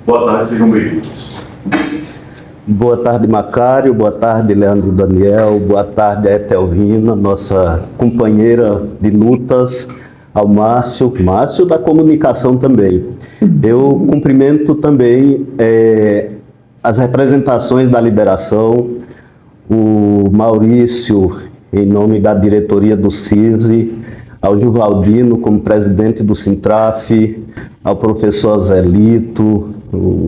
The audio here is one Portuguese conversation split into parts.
Boa tarde, sejam bem-vindos. Boa tarde, Macário. Boa tarde, Leandro Daniel. Boa tarde, Etelvina, nossa companheira de lutas, ao Márcio da comunicação também. Eu cumprimento também as representações da Liberação, o Maurício, em nome da diretoria do CISI, ao Givaldino, como presidente do Sintraf, ao professor Zelito,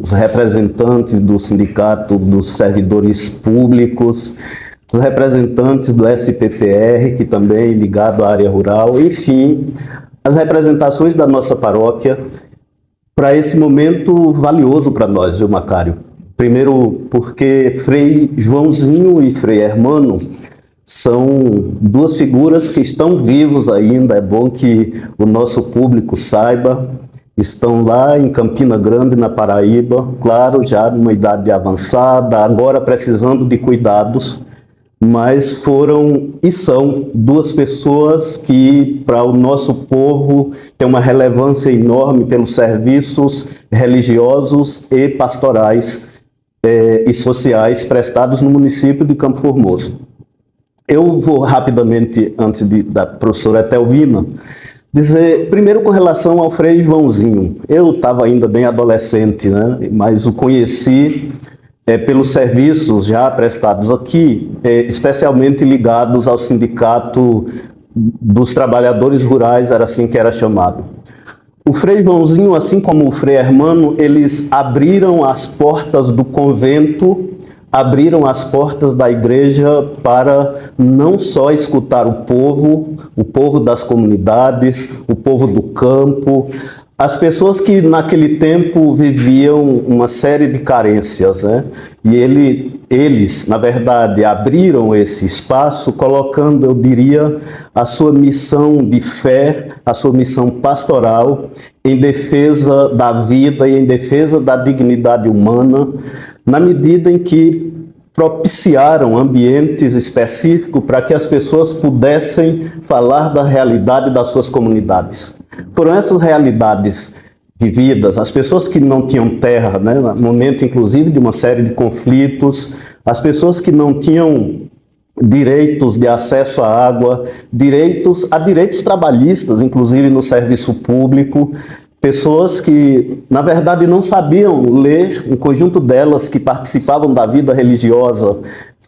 os representantes do Sindicato dos Servidores Públicos, os representantes do SPPR, que também é ligado à área rural, enfim, as representações da nossa paróquia para esse momento valioso para nós, viu, Macário? Primeiro, porque Frei Joãozinho e Frei Hermano são duas figuras que estão vivos ainda, é bom que o nosso público saiba. Estão lá em Campina Grande, na Paraíba, claro, já numa idade avançada, agora precisando de cuidados, mas foram e são duas pessoas que, para o nosso povo, têm uma relevância enorme pelos serviços religiosos e pastorais e sociais prestados no município de Campo Formoso. Eu vou rapidamente, antes da professora Etelvina, dizer, primeiro com relação ao Frei Joãozinho. Eu estava ainda bem adolescente, né? Mas o conheci pelos serviços já prestados aqui, especialmente ligados ao Sindicato dos Trabalhadores Rurais, era assim que era chamado. O Frei Joãozinho, assim como o Frei Hermano, eles abriram as portas do convento, abriram as portas da igreja para não só escutar o povo das comunidades, o povo do campo, as pessoas que naquele tempo viviam uma série de carências, né? E eles, na verdade, abriram esse espaço colocando, eu diria, a sua missão de fé, a sua missão pastoral em defesa da vida e em defesa da dignidade humana, na medida em que propiciaram ambientes específicos para que as pessoas pudessem falar da realidade das suas comunidades. Foram essas realidades vividas, as pessoas que não tinham terra, né, no momento inclusive de uma série de conflitos, as pessoas que não tinham direitos de acesso à água, direitos trabalhistas, inclusive no serviço público, pessoas que, na verdade, não sabiam ler, um conjunto delas que participavam da vida religiosa,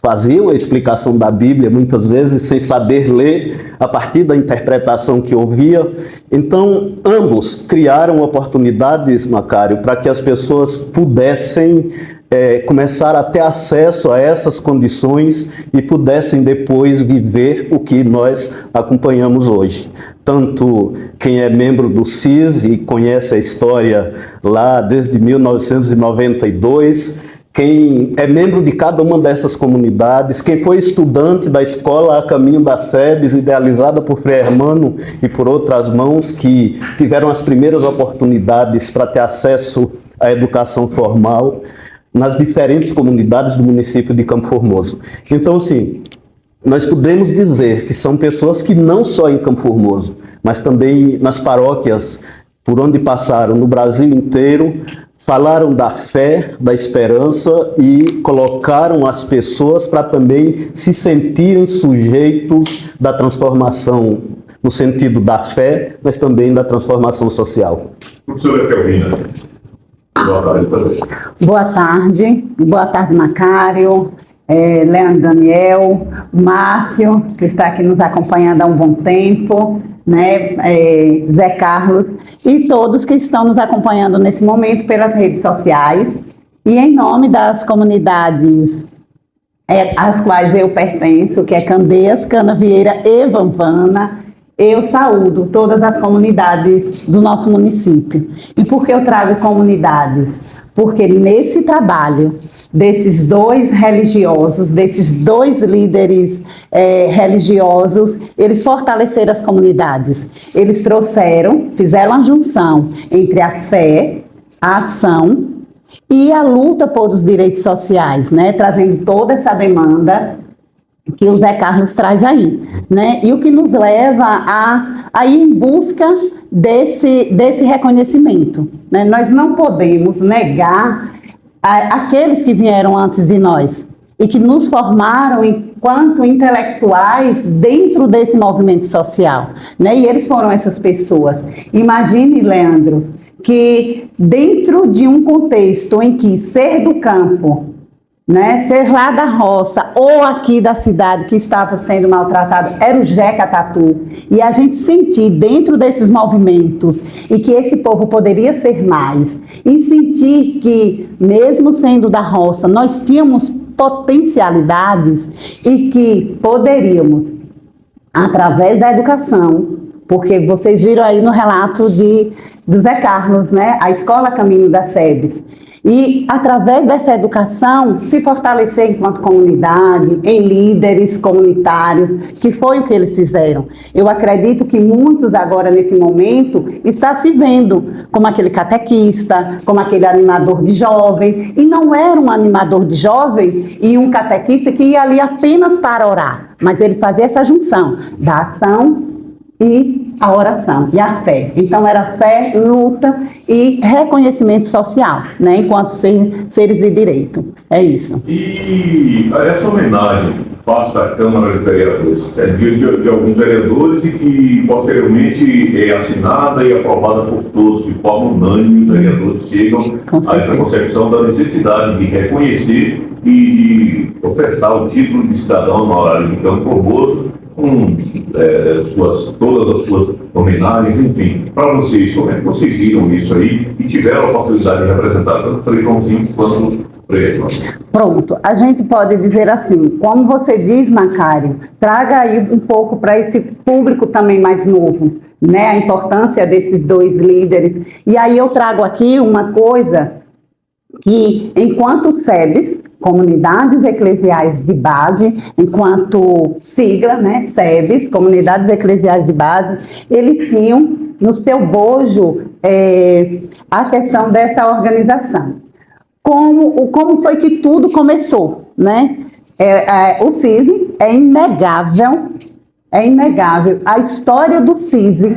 faziam a explicação da Bíblia, muitas vezes, sem saber ler, a partir da interpretação que ouvia. Então, ambos criaram oportunidades, Macário, para que as pessoas pudessem começar a ter acesso a essas condições e pudessem depois viver o que nós acompanhamos hoje. Tanto quem é membro do CIS e conhece a história lá desde 1992, quem é membro de cada uma dessas comunidades, quem foi estudante da escola A Caminho das Sebes, idealizada por Frei Hermano e por outras mãos que tiveram as primeiras oportunidades para ter acesso à educação formal nas diferentes comunidades do município de Campo Formoso. Então, assim, nós podemos dizer que são pessoas que não só em Campo Formoso, mas também nas paróquias por onde passaram no Brasil inteiro, falaram da fé, da esperança e colocaram as pessoas para também se sentirem sujeitos da transformação, no sentido da fé, mas também da transformação social. Professora Etelvina, boa tarde também. Boa tarde, Macário, Leandro Daniel, Márcio, que está aqui nos acompanhando há um bom tempo, né, Zé Carlos, e todos que estão nos acompanhando nesse momento pelas redes sociais, e em nome das comunidades às quais eu pertenço, que é Candeias, Canavieira e Vampana, eu saúdo todas as comunidades do nosso município. E por que eu trago comunidades? Porque nesse trabalho desses dois religiosos, desses dois líderes religiosos, eles fortaleceram as comunidades. Eles fizeram a junção entre a fé, a ação e a luta por os direitos sociais, né? Trazendo toda essa demanda que o Zé Carlos traz aí, né? E o que nos leva a ir em busca desse reconhecimento, né? Nós não podemos negar aqueles que vieram antes de nós e que nos formaram enquanto intelectuais dentro desse movimento social, né? E eles foram essas pessoas. Imagine, Leandro, que dentro de um contexto em que ser do campo, né, ser lá da roça ou aqui da cidade que estava sendo maltratado era o Jeca Tatu, e a gente sentir dentro desses movimentos e que esse povo poderia ser mais, e sentir que mesmo sendo da roça nós tínhamos potencialidades e que poderíamos, através da educação, porque vocês viram aí no relato do Zé Carlos, né, a Escola Caminho das SEBs, e através dessa educação se fortalecer enquanto comunidade, em líderes comunitários, que foi o que eles fizeram. Eu acredito que muitos agora nesse momento estão se vendo como aquele catequista, como aquele animador de jovem, e não era um animador de jovem e um catequista que ia ali apenas para orar, mas ele fazia essa junção da ação e a oração, e a fé. Então era fé, luta e reconhecimento social, né, enquanto seres de direito. É isso. E essa homenagem parte da Câmara de Vereadores, de alguns vereadores e que posteriormente é assinada e aprovada por todos, de forma unânime, os vereadores chegam a essa concepção da necessidade de reconhecer e de ofertar o título de cidadão honorário de Campo Formoso, com todas as suas homenagens, enfim. Para vocês, como é que vocês viram isso aí e tiveram a possibilidade de representar tanto o Frei Joãozinho quanto o Frei Edmar? Pronto, a gente pode dizer assim, como você diz, Macário, traga aí um pouco para esse público também mais novo, né, a importância desses dois líderes. E aí eu trago aqui uma coisa que, enquanto SEBs, Comunidades Eclesiais de Base, enquanto sigla, né, SEBs, Comunidades Eclesiais de Base, eles tinham no seu bojo a questão dessa organização. Como foi que tudo começou, né? O CISE é inegável a história do CISE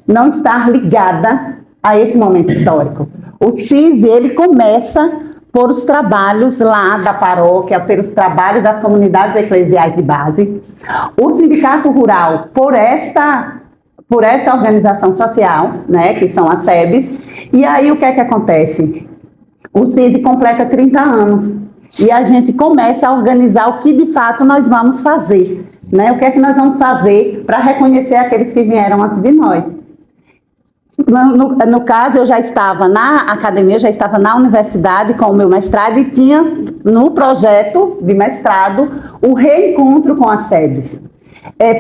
não estar ligada a esse momento histórico. O CISE, ele começa por os trabalhos lá da paróquia, pelos trabalhos das comunidades eclesiais de base. O Sindicato Rural, por essa organização social, né, que são as SEBs. E aí o que é que acontece? O CISE completa 30 anos e a gente começa a organizar o que de fato nós vamos fazer, né? O que é que nós vamos fazer para reconhecer aqueles que vieram antes de nós. No caso, eu já estava na academia, eu já estava na universidade com o meu mestrado e tinha no projeto de mestrado o reencontro com as SEBs.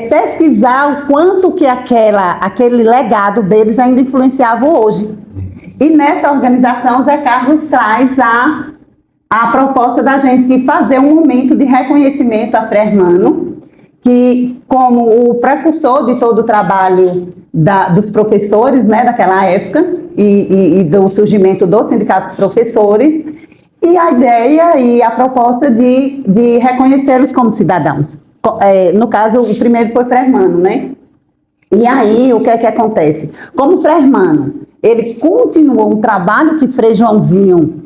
Pesquisar o quanto que aquele legado deles ainda influenciava hoje. E nessa organização, Zé Carlos traz a proposta da gente fazer um momento de reconhecimento a Frei Hermano, que, como o precursor de todo o trabalho dos professores, né, daquela época, e do surgimento do Sindicato dos Professores, e a ideia e a proposta de reconhecê-los como cidadãos. No caso, o primeiro foi Frei Hermano, né? E aí, o que é que acontece? Como Frei Hermano, ele continuou um trabalho que Frei Joãozinho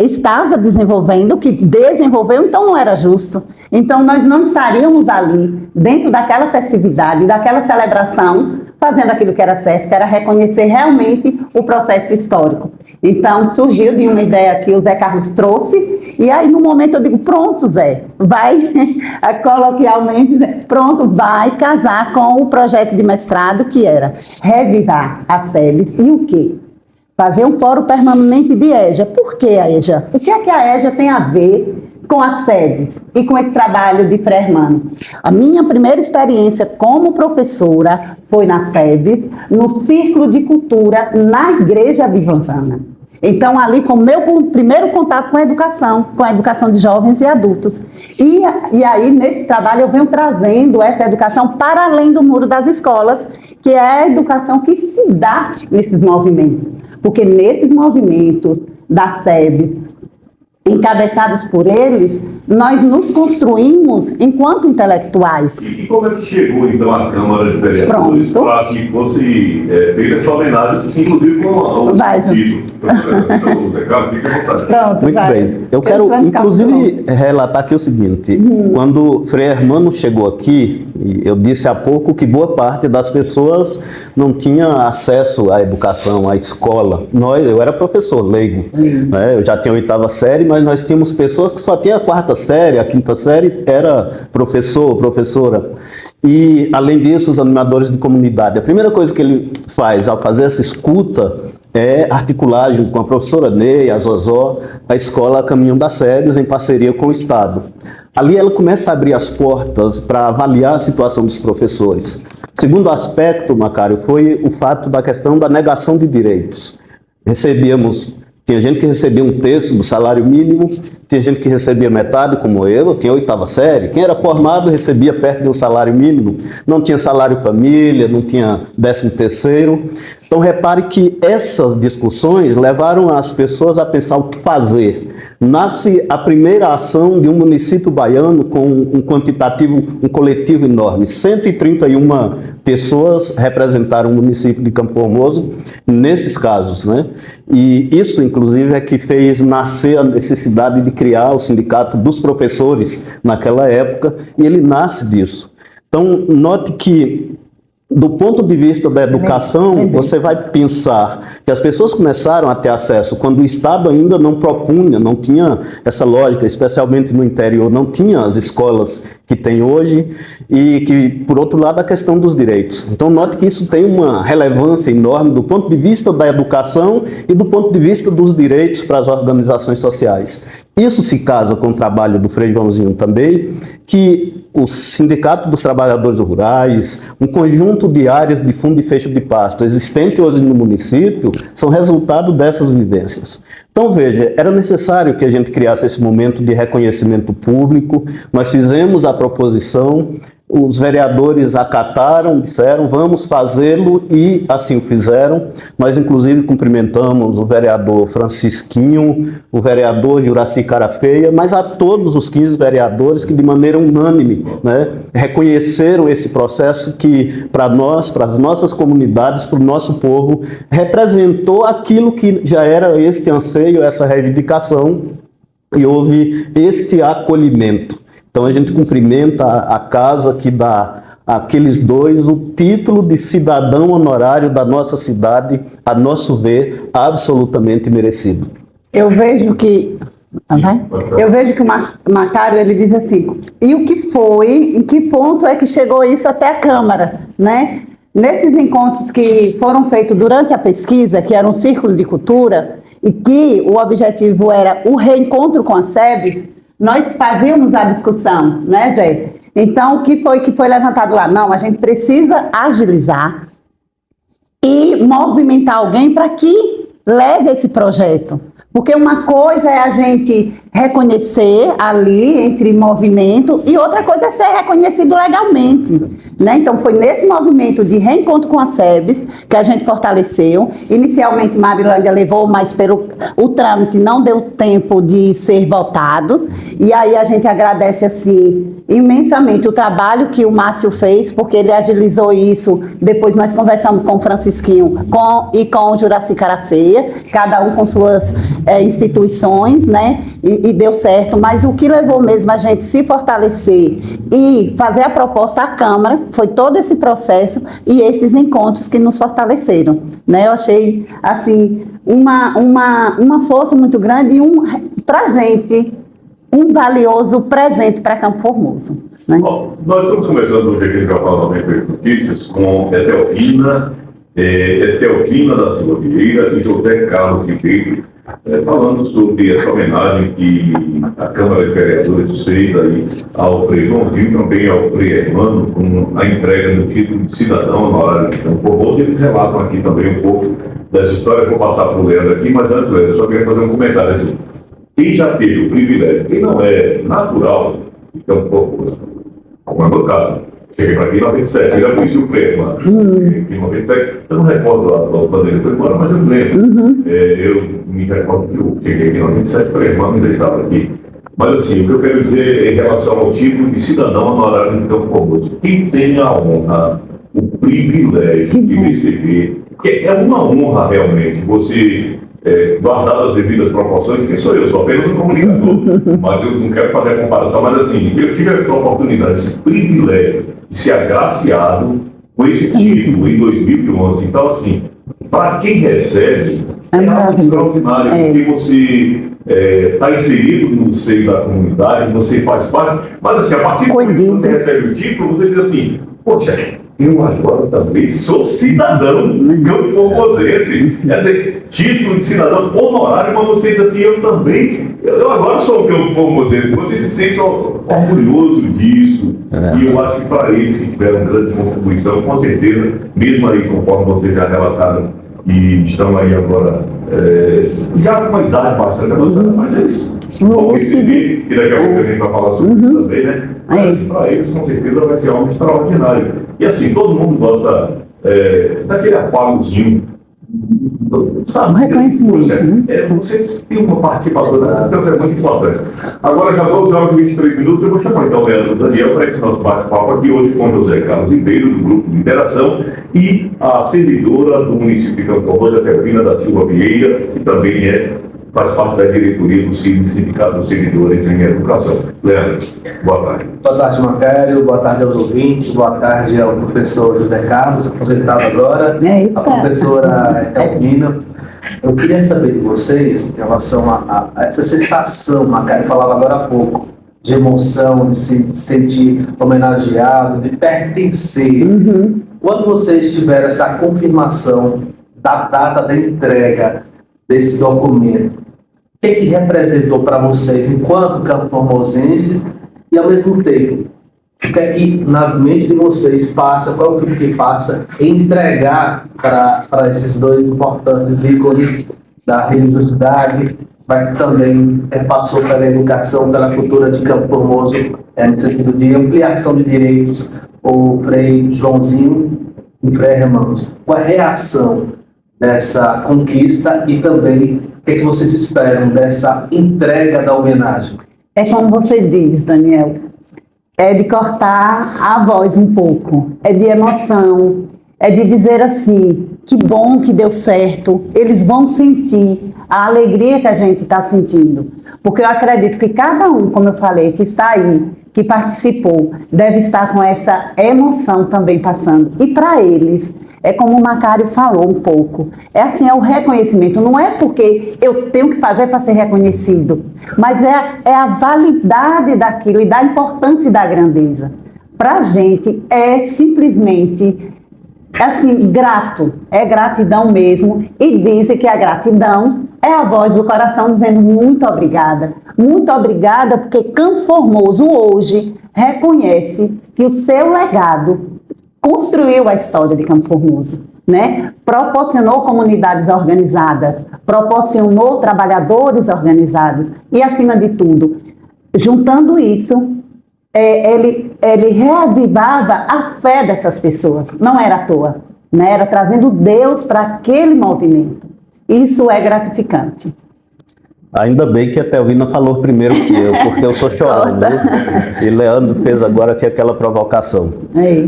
estava desenvolvendo, que desenvolveu, então não era justo. Então nós não estaríamos ali, dentro daquela festividade, daquela celebração, fazendo aquilo que era certo, que era reconhecer realmente o processo histórico. Então surgiu de uma ideia que o Zé Carlos trouxe, e aí no momento eu digo, pronto Zé, vai, coloquialmente, pronto, vai casar com o projeto de mestrado, que era revivar as SEBs e o quê? Fazer um fórum permanente de EJA. Por que a EJA? O que é que a EJA tem a ver com as SEBs e com esse trabalho de Frei Hermano? A minha primeira experiência como professora foi nas SEBs, no Círculo de Cultura, na Igreja Adventana. Então, ali foi o meu primeiro contato com a educação de jovens e adultos. E aí, nesse trabalho, eu venho trazendo essa educação para além do muro das escolas, que é a educação que se dá nesses movimentos. Porque nesses movimentos da SEBs encabeçados por eles, nós nos construímos enquanto intelectuais. E como é que chegou, então, a Câmara de Vereadores Pronto. para que fosse feita essa homenagem, inclusive com o Vai, título? Então, Zé Carlos, fique à vontade. Pronto, Muito vai. bem. Eu quero, inclusive, relatar aqui o seguinte. Quando Frei Hermano chegou aqui, eu disse há pouco que boa parte das pessoas não tinha acesso à educação, à escola. Eu era professor leigo, né? Eu já tinha a 8ª série, mas nós tínhamos pessoas que só tinham a 4ª série, a 5ª série era professor, professora. E, além disso, os animadores de comunidade. A primeira coisa que ele faz ao fazer essa escuta é articular junto com a professora Ney, a Zozó, a escola Caminho das Séries, em parceria com o Estado. Ali ela começa a abrir as portas para avaliar a situação dos professores. Segundo aspecto, Macário, foi o fato da questão da negação de direitos. Tinha gente que recebia 1/3 do salário mínimo, tinha gente que recebia metade, como eu tinha 8ª série. Quem era formado recebia perto do salário mínimo, não tinha salário família, não tinha 13º. Então repare que essas discussões levaram as pessoas a pensar o que fazer. Nasce a primeira ação de um município baiano com um coletivo enorme. 131 pessoas representaram o município de Campo Formoso nesses casos, né? E isso, inclusive, é que fez nascer a necessidade de criar o Sindicato dos Professores naquela época, e ele nasce disso. Então, note que, do ponto de vista da educação, você vai pensar que as pessoas começaram a ter acesso quando o Estado ainda não propunha, não tinha essa lógica, especialmente no interior, não tinha as escolas que tem hoje, e que, por outro lado, a questão dos direitos. Então, note que isso tem uma relevância enorme do ponto de vista da educação e do ponto de vista dos direitos para as organizações sociais. Isso se casa com o trabalho do Frei Joãozinho também, que o Sindicato dos Trabalhadores Rurais, um conjunto de áreas de fundo e fecho de pasto existente hoje no município, são resultado dessas vivências. Então, veja, era necessário que a gente criasse esse momento de reconhecimento público. Nós fizemos a proposição, os vereadores acataram, disseram, vamos fazê-lo, e assim o fizeram. Nós, inclusive, cumprimentamos o vereador Francisquinho, o vereador Juraci Carafeia, mas a todos os 15 vereadores que, de maneira unânime, né, reconheceram esse processo que, para nós, para as nossas comunidades, para o nosso povo, representou aquilo que já era este anseio, essa reivindicação, e houve este acolhimento. Então a gente cumprimenta a casa que dá àqueles dois o título de cidadão honorário da nossa cidade, a nosso ver, absolutamente merecido. Eu vejo que o Macário, ele diz assim, e o que foi, em que ponto é que chegou isso até a Câmara, né? Nesses encontros que foram feitos durante a pesquisa, que eram círculos de cultura, e que o objetivo era o reencontro com a SEBS, nós fazíamos a discussão, né, Zé? Então, o que foi levantado lá? Não, a gente precisa agilizar e movimentar alguém para que leve esse projeto. Porque uma coisa é a gente reconhecer ali entre movimento e outra coisa é ser reconhecido legalmente, né? Então foi nesse movimento de reencontro com a SEBS que a gente fortaleceu. Inicialmente Marilândia levou, mas o trâmite não deu tempo de ser votado, e aí a gente agradece assim imensamente o trabalho que o Márcio fez, porque ele agilizou isso. Depois nós conversamos com o Francisquinho e com o Juraci Carafeia, cada um com suas instituições, né? E deu certo, mas o que levou mesmo a gente se fortalecer e fazer a proposta à Câmara foi todo esse processo e esses encontros que nos fortaleceram, né? Eu achei, assim, uma força muito grande e para a gente, um valioso presente para Campo Formoso, né? Bom, nós estamos começando hoje aqui no Jornal 98 Notícias com Etelvina da Silva Vieira e José Carlos Ribeiro, falando sobre essa homenagem que a Câmara de Vereadores fez aí ao Frei Joãozinho, também ao Frei Hermano, com a entrega do título de cidadão honorário de Campo Formoso. Eles relatam aqui também um pouco dessa história. Eu vou passar para o Leandro aqui, mas antes, Leandro, eu só queria fazer um comentário assim. Quem já teve o privilégio, quem não é natural de Campo Formoso, como é meu caso, cheguei para aqui em 97, eu já conheci o Frei Hermano. Em 97, eu não recordo lá quando ele foi embora, mas eu me lembro. Eu me recordo que eu cheguei em 97, falei, irmão, ainda estava aqui. Mas assim, o que eu quero dizer em relação ao título de cidadão honorário do Campo Formoso, quem tem a honra, o privilégio de receber, que é uma honra realmente, você guardar as devidas proporções, quem sou eu? Sou apenas um comunicador, mas eu não quero fazer a comparação, mas assim, eu tive essa oportunidade, esse privilégio de ser agraciado com esse título em 2011. Então assim, para quem recebe, é algo extraordinário, porque você está inserido no seio da comunidade, você faz parte, mas assim, a partir do momento que você recebe o título, você diz assim, poxa, eu agora também sou cidadão Campo Formosense. Quer dizer, título de cidadão honorário, mas você diz assim, eu agora sou Campo Formosense. Você se sente orgulhoso disso. E eu acho que para eles que tiveram grande contribuição, com certeza, mesmo aí, conforme vocês já relataram, e estão aí agora, já com uma idade bastante avançada, mas eles vão receber, e daqui a pouco também vai falar sobre isso também, né? Mas assim, para eles, com certeza, vai ser algo extraordinário. E assim, todo mundo gosta daquele afagozinho, sabe? Reconhecimento, você tem uma participação da então é muito importante. Agora, já 12 horas e 23 minutos, eu vou chamar então o Leandro Daniel para esse nosso bate-papo aqui hoje com José Carlos Ribeiro, do Grupo de Interação, e a servidora do município de Campo Formoso, Telvina da Silva Vieira, que também faz parte da diretoria do Sindicato dos Servidores em Educação. Leandro, boa tarde. Boa tarde, Macário. Boa tarde aos ouvintes. Boa tarde ao professor José Carlos, aposentado agora. A professora Telvina. Eu queria saber de vocês, em relação a essa sensação, Macário falava agora há pouco, de emoção, de se sentir homenageado, de pertencer. Quando vocês tiveram essa confirmação da data da entrega desse documento, o que representou para vocês enquanto campo formosenses e ao mesmo tempo, o que é que na mente de vocês passa, qual é o filme que passa em entregar para esses dois importantes ícones da religiosidade, mas que também passou pela educação, pela cultura de Campo Formoso, no sentido de ampliação de direitos, o Frei Joãozinho e Frei Hermanos. Qual é a reação dessa conquista e também o que vocês esperam dessa entrega da homenagem? É como você diz, Daniel, é de cortar a voz um pouco, é de emoção, é de dizer assim, que bom que deu certo, eles vão sentir a alegria que a gente está sentindo, porque eu acredito que cada um, como eu falei, que está aí, que participou, deve estar com essa emoção também passando, e para eles, é como o Macário falou um pouco, é assim, é o reconhecimento, não é porque eu tenho que fazer para ser reconhecido, mas é a validade daquilo e da importância e da grandeza. Para a gente é simplesmente, assim, grato, é gratidão mesmo, e dizem que a gratidão é a voz do coração dizendo muito obrigada, porque Campo Formoso hoje reconhece que o seu legado construiu a história de Campo Formoso, né? Proporcionou comunidades organizadas, proporcionou trabalhadores organizados e, acima de tudo, juntando isso, ele reavivava a fé dessas pessoas. Não era à toa, né? Era trazendo Deus para aquele movimento. Isso é gratificante. Ainda bem que a Telvina falou primeiro que eu, porque eu sou chorão, né? E Leandro fez agora aqui aquela provocação.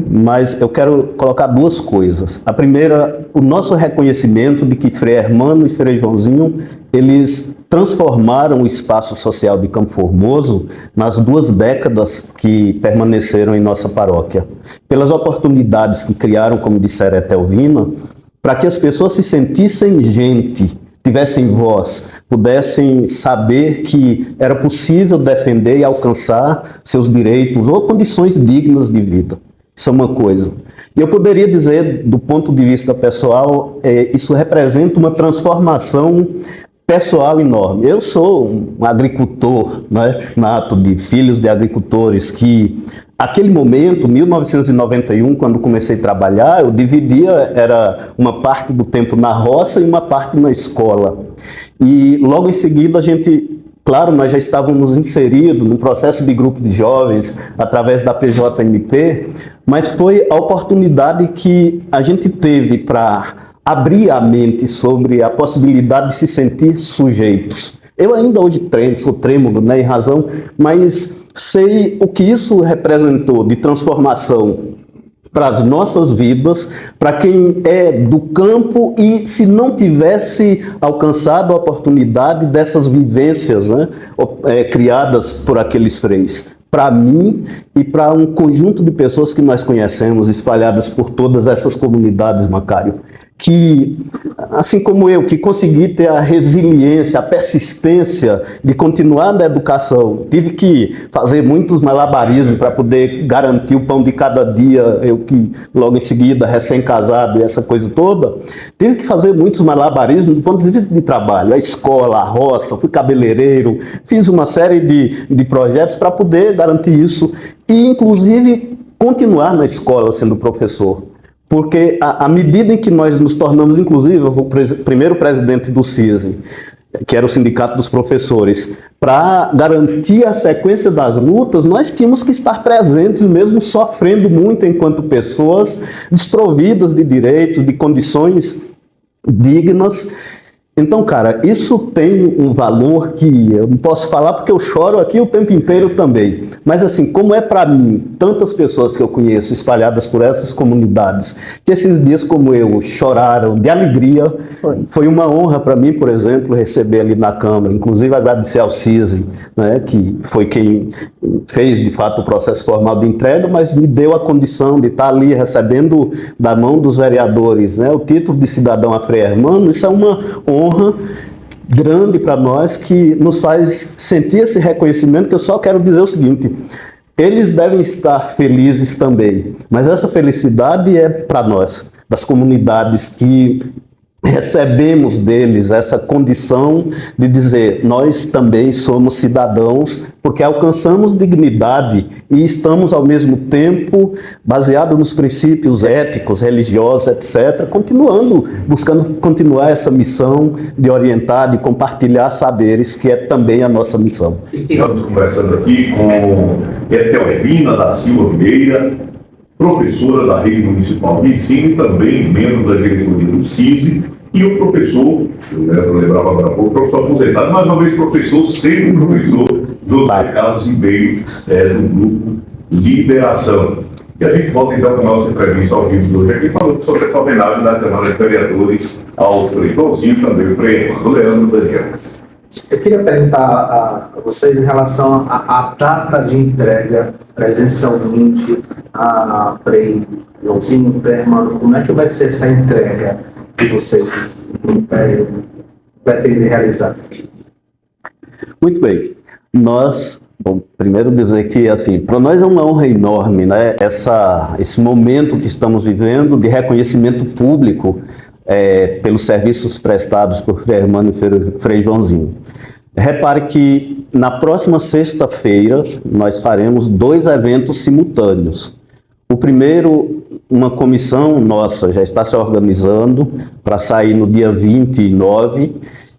Mas eu quero colocar duas coisas. A primeira, o nosso reconhecimento de que Frei Hermano e Frei Joãozinho, eles transformaram o espaço social de Campo Formoso nas 2 décadas que permaneceram em nossa paróquia. Pelas oportunidades que criaram, como disseram a Telvina, para que as pessoas se sentissem gente, tivessem voz, pudessem saber que era possível defender e alcançar seus direitos ou condições dignas de vida. Isso é uma coisa. E eu poderia dizer, do ponto de vista pessoal, isso representa uma transformação pessoal enorme. Eu sou um agricultor, né, nato de filhos de agricultores que, aquele momento, 1991, quando comecei a trabalhar, eu dividia, era uma parte do tempo na roça e uma parte na escola. E logo em seguida a gente, claro, nós já estávamos inseridos num processo de grupo de jovens, através da PJMP, mas foi a oportunidade que a gente teve para abrir a mente sobre a possibilidade de se sentir sujeitos. Eu ainda hoje sou trêmulo, né, em razão, mas sei o que isso representou de transformação para as nossas vidas, para quem é do campo e se não tivesse alcançado a oportunidade dessas vivências, né, criadas por aqueles freis. Para mim e para um conjunto de pessoas que nós conhecemos, espalhadas por todas essas comunidades, Macário, que, assim como eu, que consegui ter a resiliência, a persistência de continuar na educação, tive que fazer muitos malabarismos para poder garantir o pão de cada dia, eu que logo em seguida, recém-casado e essa coisa toda, tive que fazer muitos malabarismos do ponto de vista de trabalho, a escola, a roça, fui cabeleireiro, fiz uma série de projetos para poder garantir isso e, inclusive, continuar na escola sendo professor. Porque à medida em que nós nos tornamos, inclusive, eu fui o primeiro presidente do CISI, que era o Sindicato dos Professores, para garantir a sequência das lutas, nós tínhamos que estar presentes, mesmo sofrendo muito enquanto pessoas desprovidas de direitos, de condições dignas. Então, cara, isso tem um valor que eu não posso falar porque eu choro aqui o tempo inteiro também. Mas assim, como é para mim, tantas pessoas que eu conheço espalhadas por essas comunidades, que esses dias como eu choraram de alegria, foi uma honra para mim, por exemplo, receber ali na Câmara, inclusive agradecer ao CISI, né, que foi quem fez de fato o processo formal de entrega, mas me deu a condição de estar ali recebendo da mão dos vereadores, né, o título de cidadão afro-hermano. Isso é uma honra grande para nós, que nos faz sentir esse reconhecimento, que eu só quero dizer o seguinte: eles devem estar felizes também, mas essa felicidade é para nós, das comunidades que recebemos deles essa condição de dizer, nós também somos cidadãos, porque alcançamos dignidade e estamos ao mesmo tempo, baseados nos princípios éticos, religiosos, etc., buscando continuar essa missão de orientar, de compartilhar saberes, que é também a nossa missão. Estamos conversando aqui com Etelvina da Silva Vieira, professora da Rede Municipal de Ensino e também membro da diretoria do CISI, e o professor, eu lembrava agora há pouco, professor aposentado, mais uma vez professor, sempre professor dos Carlos Ribeiro, do grupo Liberação. E a gente volta então com a nossa entrevista ao vivo de hoje aqui, falando sobre essa homenagem da Câmara de Vereadores ao Frei Joãozinho, também o Frei Leandro Daniel. Eu queria perguntar a vocês em relação à data de entrega presencialmente a Frei Joãozinho, Frei Hermano, como é que vai ser essa entrega que vocês pretendem realizar? Muito bem. Bom, primeiro dizer que, assim, para nós é uma honra enorme, né, esse momento que estamos vivendo de reconhecimento público pelos serviços prestados por Frei Hermano e Frei Joãozinho. Repare que na próxima sexta-feira nós faremos 2 eventos simultâneos. O primeiro, uma comissão nossa já está se organizando para sair no dia 29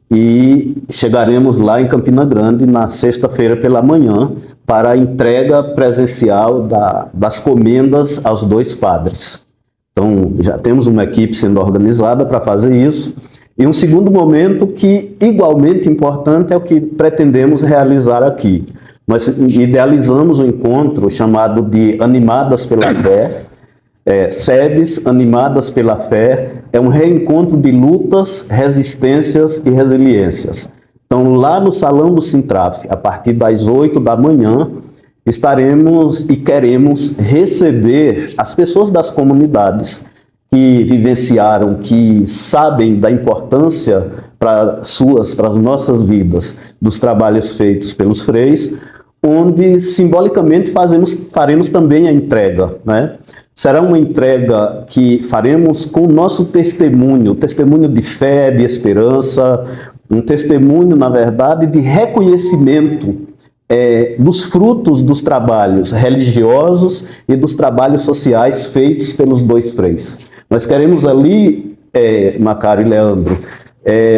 e chegaremos lá em Campina Grande na sexta-feira pela manhã para a entrega presencial das comendas aos 2 padres. Então, já temos uma equipe sendo organizada para fazer isso. E um segundo momento que, igualmente importante, é o que pretendemos realizar aqui. Nós idealizamos um encontro chamado de Animadas pela Fé, SEBS Animadas pela Fé, é um reencontro de lutas, resistências e resiliências. Então, lá no Salão do Sintraf, a partir das 8 da manhã, estaremos e queremos receber as pessoas das comunidades que vivenciaram, que sabem da importância para as nossas vidas, dos trabalhos feitos pelos freis, onde simbolicamente faremos também a entrega, né? Será uma entrega que faremos com o nosso testemunho de fé, de esperança, um testemunho, na verdade, de reconhecimento dos frutos dos trabalhos religiosos e dos trabalhos sociais feitos pelos 2 freis. Nós queremos ali, Macário e Leandro,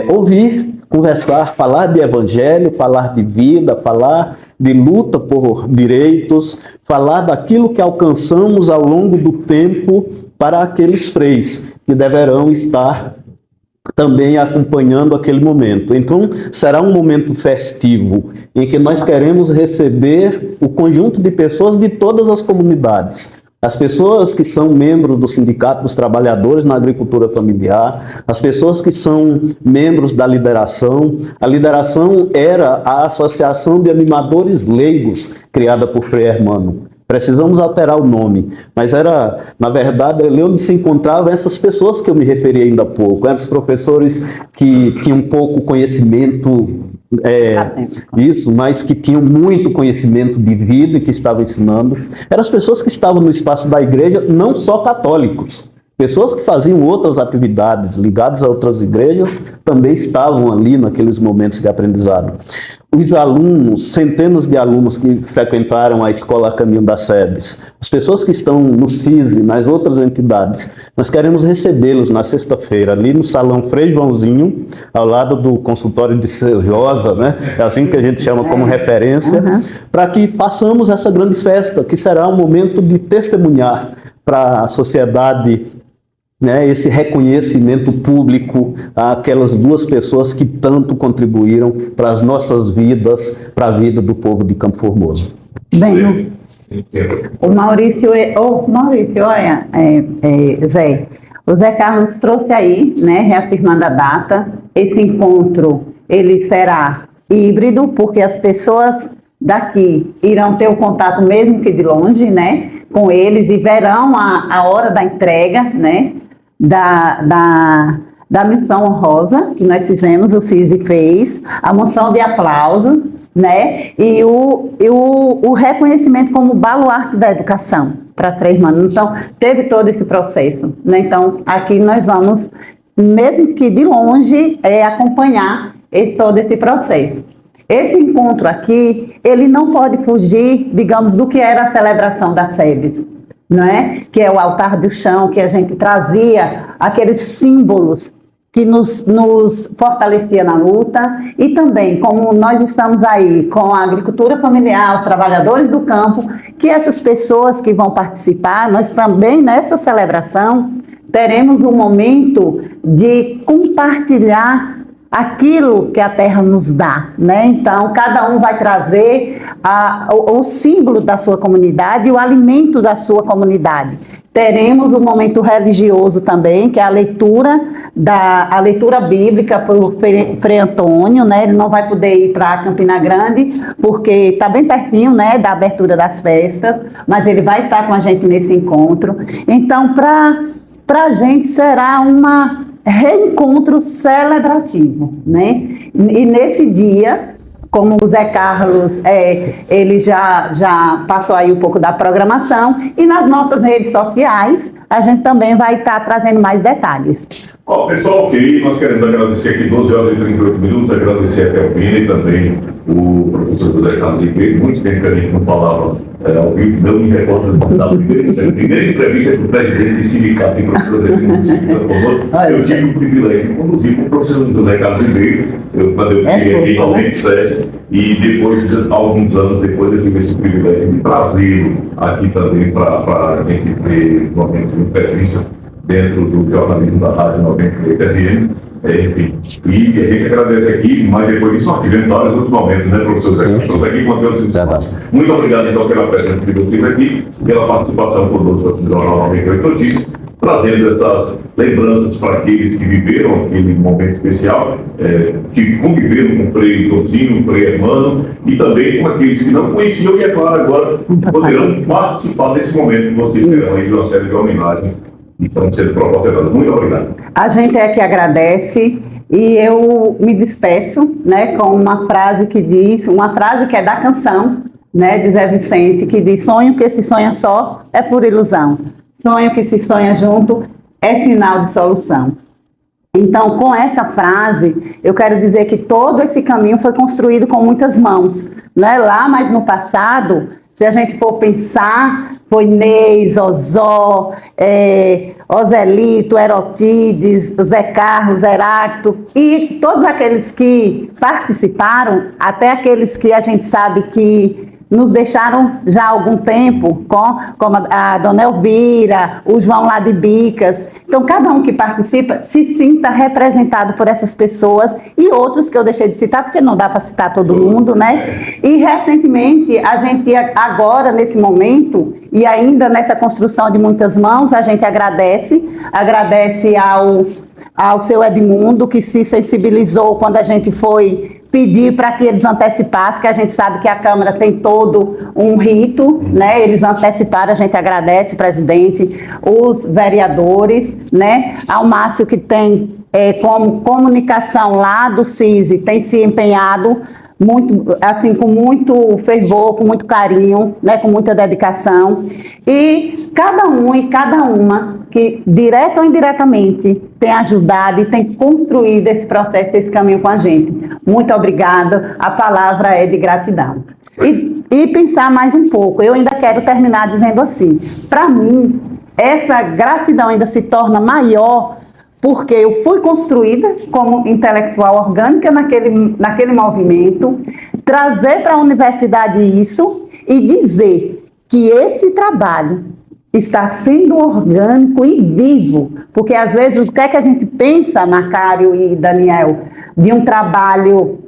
ouvir, conversar, falar de evangelho, falar de vida, falar de luta por direitos, falar daquilo que alcançamos ao longo do tempo para aqueles freis que deverão estar também acompanhando aquele momento. Então, será um momento festivo em que nós queremos receber o conjunto de pessoas de todas as comunidades. As pessoas que são membros do Sindicato dos Trabalhadores na Agricultura Familiar, as pessoas que são membros da lideração. A lideração era a Associação de Animadores Leigos, criada por Frei Hermano. Precisamos alterar o nome, mas era, na verdade, ali onde se encontravam essas pessoas que eu me referi ainda há pouco. Eram os professores que tinham pouco conhecimento, mas que tinham muito conhecimento de vida e que estavam ensinando. Eram as pessoas que estavam no espaço da igreja, não só católicos. Pessoas que faziam outras atividades ligadas a outras igrejas também estavam ali naqueles momentos de aprendizado. Os alunos, centenas de alunos que frequentaram a Escola Caminho das Sebes, as pessoas que estão no CISI, nas outras entidades, nós queremos recebê-los na sexta-feira, ali no Salão Frei Joãozinho, ao lado do consultório de Josa, né? É assim que a gente chama como referência, para que façamos essa grande festa, que será um momento de testemunhar para a sociedade, né, esse reconhecimento público àquelas duas pessoas que tanto contribuíram para as nossas vidas, para a vida do povo de Campo Formoso. Bem, o Maurício, olha, Zé, o Zé Carlos trouxe aí, né, reafirmando a data. Esse encontro, ele será híbrido, porque as pessoas daqui irão ter o contato, mesmo que de longe, né, com eles, e verão a hora da entrega, né, da missão honrosa que nós fizemos, o CISI fez, a moção de aplausos, né, e o reconhecimento como baluarte da educação para Frei Hermano. Então, teve todo esse processo, né? Então, aqui nós vamos, mesmo que de longe, acompanhar todo esse processo. Esse encontro aqui, ele não pode fugir, digamos, do que era a celebração da SEBS, não é? Que é o altar do chão, que a gente trazia aqueles símbolos que nos fortalecia na luta, e também, como nós estamos aí com a agricultura familiar, os trabalhadores do campo, que essas pessoas que vão participar, nós também nessa celebração teremos um momento de compartilhar aquilo que a terra nos dá, né? Então, cada um vai trazer o símbolo da sua comunidade, o alimento da sua comunidade. Teremos um momento religioso também, que é a leitura bíblica por Frei Antônio, né? Ele não vai poder ir para Campina Grande, porque está bem pertinho, né, da abertura das festas, mas ele vai estar com a gente nesse encontro. Então, para a gente será reencontro celebrativo, né? E nesse dia, como o Zé Carlos, ele já passou aí um pouco da programação, e nas nossas redes sociais, a gente também vai estar trazendo mais detalhes. Ó, pessoal, ok, nós queremos agradecer aqui 12 horas e 38 minutos, agradecer até o Pina e também o professor José Carlos Ribeiro. Muito tempo que a gente não falava ao vivo, não me recordo da primeira entrevista do presidente de sindicato e professor do município de Campo. Eu tive o privilégio de conduzir com o professor José Carlos Ribeiro, quando eu cheguei aqui em 97, e depois, alguns anos depois, eu tive esse privilégio de trazê-lo aqui também para a gente ter uma entrevista dentro do jornalismo da Rádio 98 FM, enfim. E a gente agradece aqui, mas depois disso nós tivemos vários outros momentos, né, professor Zé? Estamos aqui com outros espaços. Muito obrigado, então, pela presença de vocês aqui, pela participação conosco no Jornal 98 Notícias, trazendo essas lembranças para aqueles que viveram aquele momento especial, que conviveram com o Frei Tozinho, o Frei Hermano, e também com aqueles que não conheciam e, é claro, agora poderão participar desse momento que vocês terão aí de uma série de homenagens que estão sendo proporcionadas. Muito obrigado. A gente é que agradece, e eu me despeço, né, com uma frase que é da canção, né, de Zé Vicente, que diz: sonho que se sonha só é por ilusão, sonho que se sonha junto é sinal de solução. Então, com essa frase, eu quero dizer que todo esse caminho foi construído com muitas mãos, né? Lá, mas no passado, se a gente for pensar, foi Neis, Ozó, Ozelito, Erotides, Zé Carlos, Heracto, e todos aqueles que participaram, até aqueles que a gente sabe que nos deixaram já há algum tempo, como a dona Elvira, o João lá de Bicas. Então, cada um que participa se sinta representado por essas pessoas e outros que eu deixei de citar, porque não dá para citar todo mundo, né? E, recentemente, a gente agora, nesse momento, e ainda nessa construção de muitas mãos, a gente agradece ao seu Edmundo, que se sensibilizou quando a gente foi pedir para que eles antecipassem, que a gente sabe que a Câmara tem todo um rito, né? Eles anteciparam, a gente agradece, presidente, os vereadores, né? Ao Márcio, que tem como comunicação lá do CISI, tem se empenhado muito, assim, com muito fervor, com muito carinho, né, com muita dedicação, e cada um e cada uma que, direta ou indiretamente, tem ajudado e tem construído esse processo, esse caminho com a gente. Muito obrigada, a palavra é de gratidão. E pensar mais um pouco, eu ainda quero terminar dizendo assim, para mim, essa gratidão ainda se torna maior porque eu fui construída como intelectual orgânica naquele movimento, trazer para a universidade isso e dizer que esse trabalho está sendo orgânico e vivo, porque às vezes o que é que a gente pensa, Macário e Daniel, de um trabalho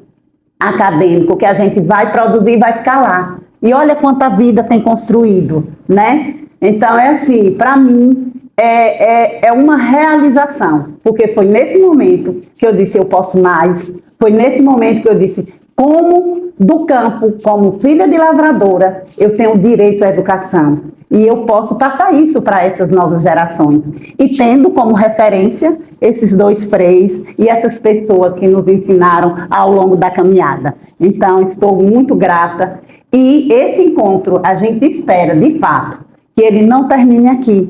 acadêmico que a gente vai produzir e vai ficar lá. E olha quanta vida tem construído, né? Então é assim, para mim, é uma realização, porque foi nesse momento que eu disse, eu posso mais, foi nesse momento que eu disse, como do campo, como filha de lavradora, eu tenho direito à educação, e eu posso passar isso para essas novas gerações, e tendo como referência esses dois freis e essas pessoas que nos ensinaram ao longo da caminhada. Então, estou muito grata, e esse encontro, a gente espera, de fato, que ele não termine aqui,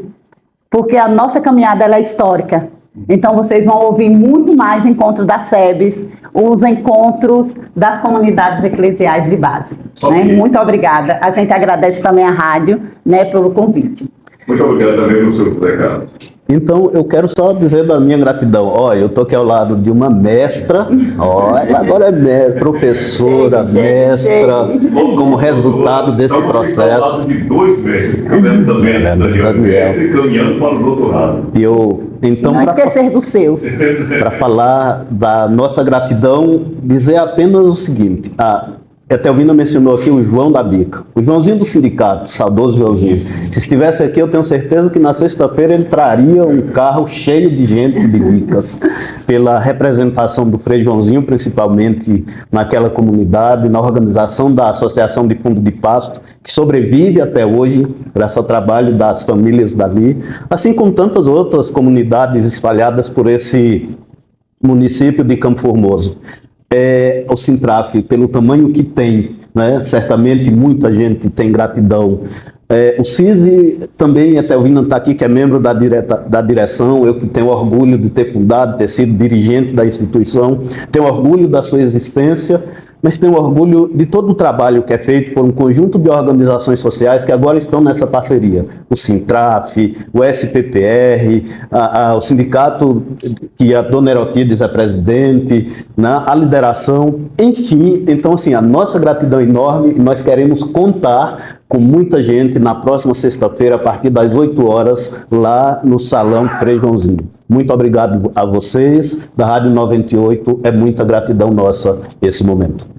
porque a nossa caminhada ela é histórica. Então, vocês vão ouvir muito mais encontros da SEBS, os encontros das comunidades eclesiais de base. Né? Muito obrigada. A gente agradece também à rádio, né, pelo convite. Muito obrigado também pelo seu recado. Então, eu quero só dizer da minha gratidão. Olha, eu estou aqui ao lado de uma mestra, olha, agora é mestra, professora, mestra, como resultado desse processo. Ao lado de dois mestres, caminhando também, Daniel, e caminhando para o doutorado. Então, não esquecer dos seus. Para falar da nossa gratidão, dizer apenas o seguinte, a Telvina mencionou aqui o João da Bica, o Joãozinho do sindicato, saudoso Joãozinho. Se estivesse aqui, eu tenho certeza que na sexta-feira ele traria um carro cheio de gente de Bicas, pela representação do Frei Joãozinho, principalmente naquela comunidade, na organização da Associação de Fundo de Pasto, que sobrevive até hoje, graças ao trabalho das famílias dali, assim como tantas outras comunidades espalhadas por esse município de Campo Formoso. O Sintraf, pelo tamanho que tem, né? Certamente muita gente tem gratidão. O CISI também, a Telvina está aqui, que é membro da direção, eu que tenho orgulho de ter fundado, ter sido dirigente da instituição, tenho orgulho da sua existência, mas tenho orgulho de todo o trabalho que é feito por um conjunto de organizações sociais que agora estão nessa parceria. O Sintraf, o SPPR, o sindicato que a dona Herotides é presidente, né, a lideração, enfim. Então, assim, a nossa gratidão é enorme e nós queremos contar com muita gente na próxima sexta-feira, a partir das 8 horas, lá no Salão Frei Joãozinho. Muito obrigado a vocês, da Rádio 98, é muita gratidão nossa esse momento.